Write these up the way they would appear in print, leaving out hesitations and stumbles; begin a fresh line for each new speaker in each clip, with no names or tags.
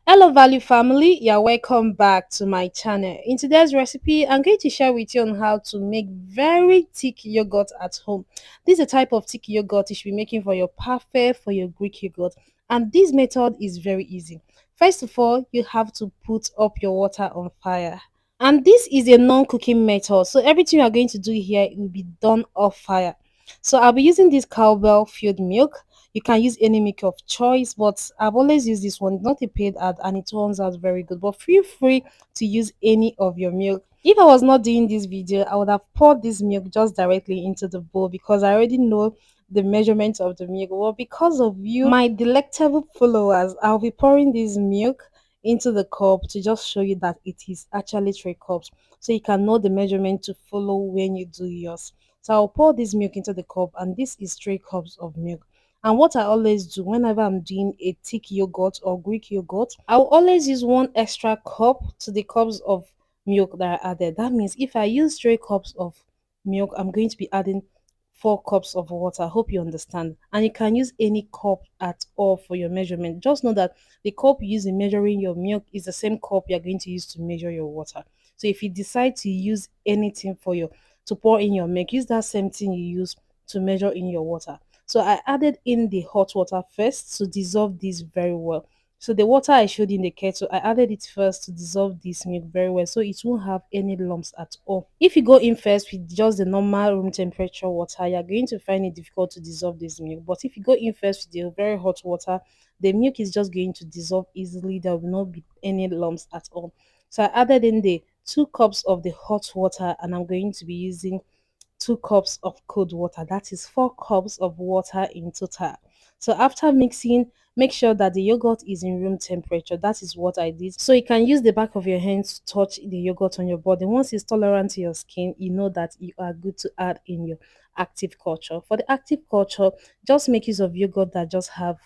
Hello value family, you're welcome back to my channel. In today's recipe, I'm going to share with you on how to make very thick yogurt at home. This is a type of thick yogurt you should be making for your perfect for your Greek yogurt, and this method is very easy. First of all, you have to put up your water on fire. And this is a non-cooking method, so everything you are going to do here will be done off fire. So I'll be using this cowbell filled milk. You can use any milk of choice, but I've always used this one. It's not a paid ad and it turns out very good. But feel free to use any of your milk. If I was not doing this video, I would have poured this milk just directly into the bowl because I already know the measurement of the milk. Well, because of you, my delectable followers, I'll be pouring this milk into the cup to just show you that it is actually 3 cups, so you can know the measurement to follow when you do yours. So I'll pour this milk into the cup, and this is 3 cups of milk. And what I always do whenever I'm doing a thick yogurt or Greek yogurt, I'll always use 1 extra cup to the cups of milk that I added. That means if I use 3 cups of milk, I'm going to be adding 4 cups of water. I hope you understand. And you can use any cup at all for your measurement. Just know that the cup you use in measuring your milk is the same cup you're going to use to measure your water. So if you decide to use anything for your to pour in your milk, use that same thing you use to measure in your water. So I added in the hot water first to dissolve this very well. So the water I showed in the kettle, I added it first to dissolve this milk very well so it won't have any lumps at all. If you go in first with just the normal room temperature water, you're going to find it difficult to dissolve this milk. But if you go in first with the very hot water, the milk is just going to dissolve easily. There will not be any lumps at all. So I added in the 2 cups of the hot water, and I'm going to be using 2 cups of cold water. That is 4 cups of water in total. So after mixing, make sure that the yogurt is in room temperature. That is what I did. So you can use the back of your hands to touch the yogurt on your body. Once it's tolerant to your skin, you know that you are good to add in your active culture. For the active culture, just make use of yogurt that just have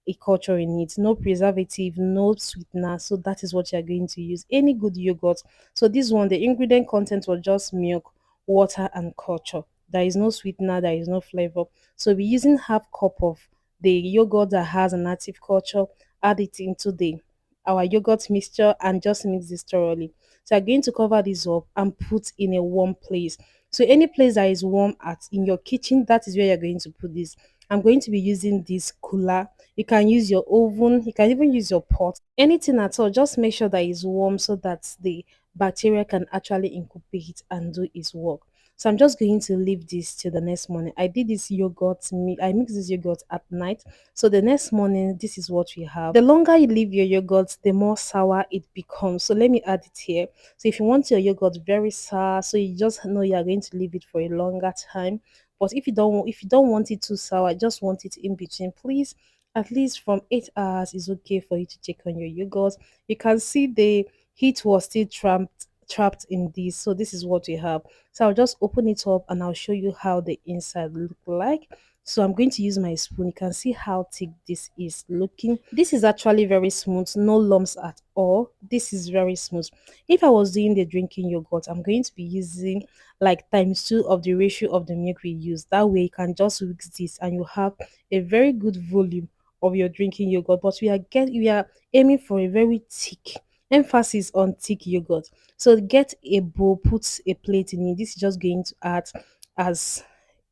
a culture in it, no preservative, no sweetener. So that is what you're going to use. Any good yogurt. So this one, the ingredient content was just milk, water, and culture. There is no sweetener, there is no flavor. So we're using half cup of the yogurt that has an active culture, add it into the our yogurt mixture and just mix this thoroughly. So I'm going to cover this up and put in a warm place. So any place that is warm at in your kitchen, that is where you're going to put this. I'm going to be using this cooler. You can use your oven, you can even use your pot, anything at all. Just make sure that it's warm so that the bacteria can actually incubate and do its work. So I'm just going to leave this till the next morning. I did this yogurt, I mixed this yogurt at night. So the next morning, this is what we have. The longer you leave your yogurt, the more sour it becomes. So let me add it here. So if you want your yogurt very sour, so you just know you are going to leave it for a longer time. But if you don't want it too sour, just want it in between, please. At least from 8 hours is okay for you to check on your yogurt. You can see the heat was still trapped in this, so this is what we have. So I'll just open it up and I'll show you how the inside look like. So I'm going to use my spoon. You can see how thick this is looking. This is actually very smooth, no lumps at all. This is very smooth. If I was doing the drinking yogurt, I'm going to be using like times 2 of the ratio of the milk we use. That way you can just mix this and you have a very good volume of your drinking yogurt. But we are aiming for a very thick, emphasis on thick yogurt. So get a bowl, put a plate in it. This is just going to act as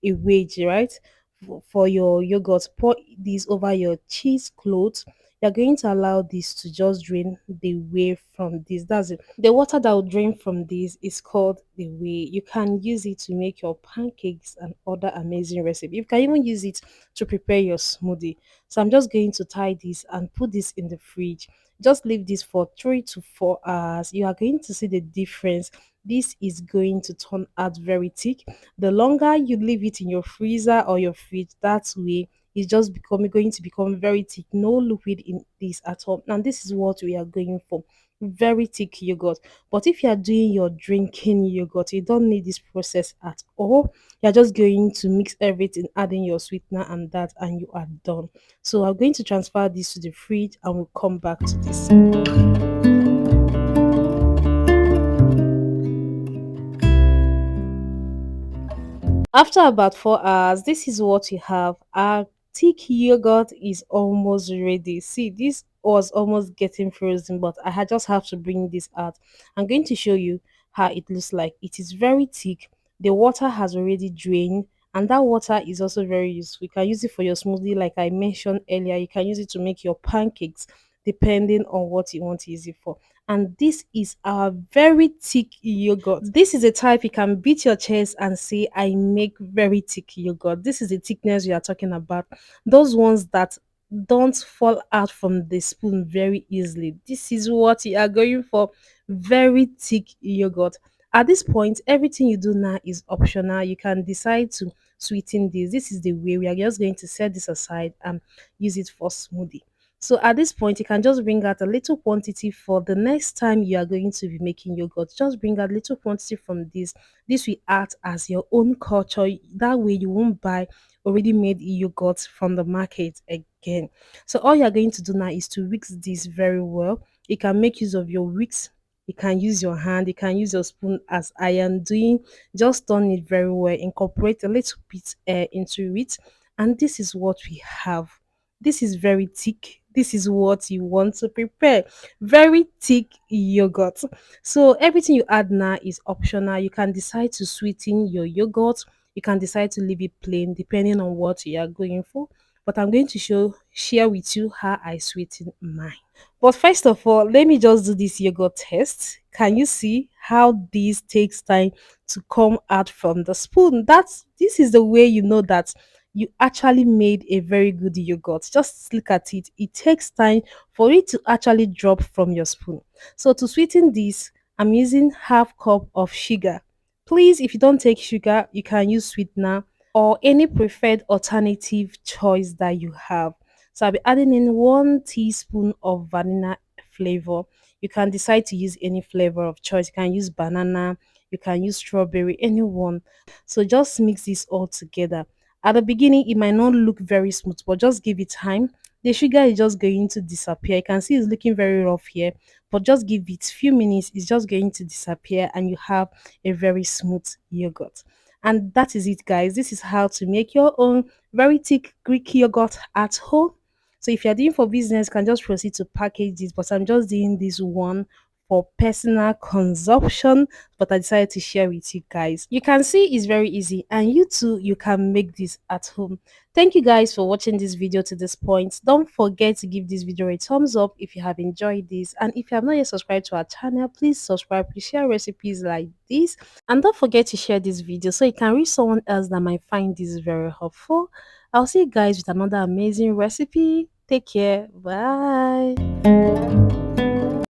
a wedge, right? For your yogurt, pour this over your cheese cloth. You're going to allow this to just drain the whey from this. That's it. The water that will drain from this is called the whey. You can use it to make your pancakes and other amazing recipes. You can even use it to prepare your smoothie. So I'm just going to tie this and put this in the fridge. Just leave this for 3 to 4 hours. You are going to see the difference. This is going to turn out very thick. The longer you leave it in your freezer or your fridge, that way it's just becoming going to become very thick. No liquid in this at all. And this is what we are going for. Very thick yogurt. But if you are doing your drinking yogurt, you don't need this process at all. You're just going to mix everything, adding your sweetener and that, and you are done. So I'm going to transfer this to the fridge and we'll come back to this. After about 4 hours, this is what you have. Our thick yogurt is almost ready. See, this was almost getting frozen, but I had just have to bring this out. I'm going to show you how it looks like. It is very thick. The water has already drained, and that water is also very useful. You can use it for your smoothie, like I mentioned earlier. You can use it to make your pancakes, depending on what you want to use it for. And this is our very thick yogurt. This is a type you can beat your chest and say, I make very thick yogurt. This is the thickness we are talking about. Those ones that don't fall out from the spoon very easily. This is what you are going for. Very thick yogurt. At this point, everything you do now is optional. You can decide to sweeten this. This is the way we are just going to set this aside and use it for smoothie. So at this point, you can just bring out a little quantity for the next time you are going to be making yogurt. Just bring out little quantity from this. This will act as your own culture. That way, you won't buy already made yogurt from the market again. So all you are going to do now is to whisk this very well. You can make use of your whisk. You can use your hand. You can use your spoon as I am doing. Just turn it very well. Incorporate a little bit into it, and this is what we have. This is very thick. This is what you want to prepare. Very thick yogurt. So everything you add now is optional. You can decide to sweeten your yogurt. You can decide to leave it plain depending on what you are going for. But I'm going to share with you how I sweeten mine. But first of all, let me just do this yogurt test. Can you see how this takes time to come out from the spoon? This is the way you know that you actually made a very good yogurt. Just look at it. It takes time for it to actually drop from your spoon. So to sweeten this, I'm using half cup of sugar. Please, if you don't take sugar, you can use sweetener or any preferred alternative choice that you have. So I'll be adding in 1 teaspoon of vanilla flavor. You can decide to use any flavor of choice. You can use banana, you can use strawberry, anyone. So just mix this all together. At the beginning, it might not look very smooth, but just give it time. The sugar is just going to disappear. You can see it's looking very rough here, but just give it few minutes. It's just going to disappear, and you have a very smooth yogurt. And that is it, guys. This is how to make your own very thick Greek yogurt at home. So if you're doing for business, you can just proceed to package this. But I'm just doing this one for personal consumption, but I decided to share with you guys. You can see it's very easy, and you too, you can make this at home. Thank you guys for watching this video to this point. Don't forget to give this video a thumbs up if you have enjoyed this, and if you have not yet subscribed to our channel, please subscribe to share recipes like this, and don't forget to share this video so it can reach someone else that might find this very helpful. I'll see you guys with another amazing recipe. Take care. Bye.